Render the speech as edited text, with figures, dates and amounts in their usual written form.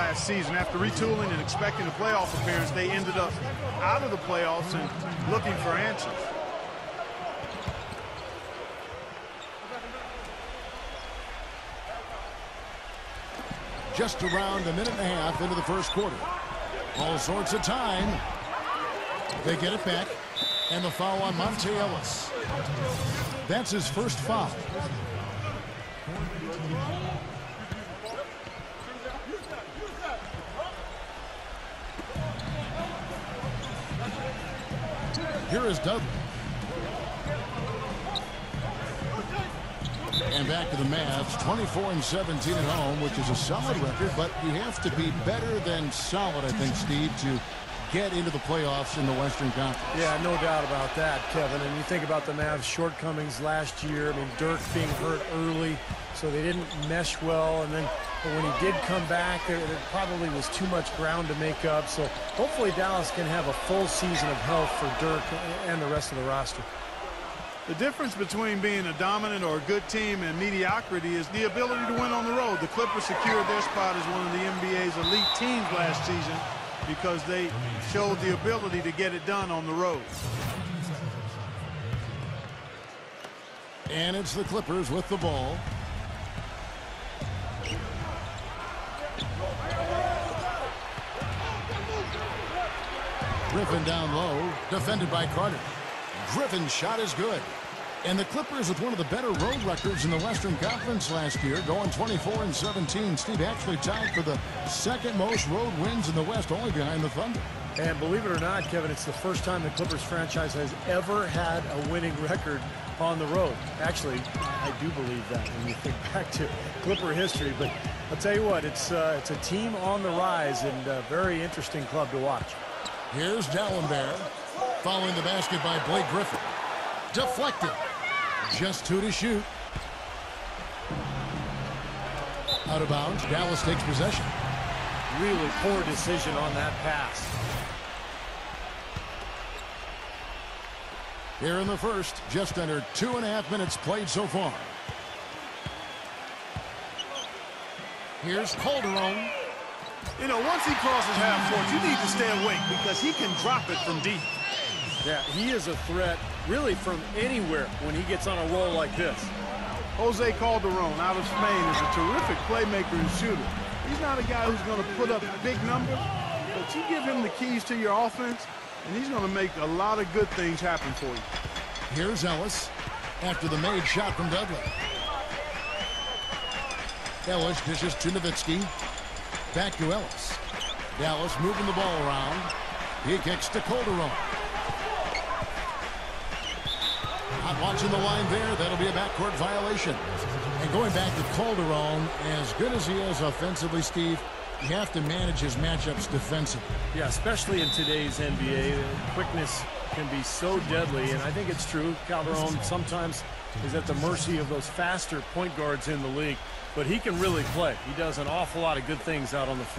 last season. After retooling and expecting a playoff appearance, they ended up out of the playoffs and looking for answers. Just around a minute and a half into the first quarter. All sorts of time. They get it back. And the foul on Monte Ellis. That's his first foul. Here is Dudley. And back to the Mavs, 24-17 at home, which is a solid record, but you have to be better than solid, I think, Steve, to get into the playoffs in the Western Conference. Yeah, no doubt about that, Kevin. And you think about the Mavs' shortcomings last year. I mean, Dirk being hurt early, so they didn't mesh well. And then when he did come back, there probably was too much ground to make up. So hopefully Dallas can have a full season of health for Dirk and the rest of the roster. The difference between being a dominant or a good team and mediocrity is the ability to win on the road. The Clippers secured their spot as one of the NBA's elite teams last season because they showed the ability to get it done on the road. And it's the Clippers with the ball. Griffin down low, defended by Carter. Griffin's shot is good. And the Clippers with one of the better road records in the Western Conference last year, going 24-17. Steve, actually tied for the second most road wins in the West, only behind the Thunder. And believe it or not, Kevin, it's the first time the Clippers franchise has ever had a winning record on the road. Actually, I do believe that when you think back to Clipper history. But I'll tell you what, it's a team on the rise and a very interesting club to watch. Here's Dallenberg, following the basket by Blake Griffin. Deflected. Just 2 to shoot. Out of bounds. Dallas takes possession. Really poor decision on that pass. Here in the first, just under 2.5 minutes played so far. Here's Calderon. You know, once he crosses half court, you need to stay awake because he can drop it from deep. Yeah, he is a threat really from anywhere when he gets on a roll like this. Jose Calderon out of Spain is a terrific playmaker and shooter. He's not a guy who's going to put up big numbers, but you give him the keys to your offense, and he's going to make a lot of good things happen for you. Here's Ellis after the made shot from Dudley. Ellis dishes to Nowitzki. Back to Ellis. Dallas moving the ball around. He kicks to Calderon. Not watching the line there. That'll be a backcourt violation. And going back to Calderon, as good as he is offensively, Steve, you have to manage his matchups defensively. Yeah, especially in today's NBA. Quickness can be so deadly, and I think it's true. Calderon sometimes is at the mercy of those faster point guards in the league, but he can really play. He does an awful lot of good things out on the floor.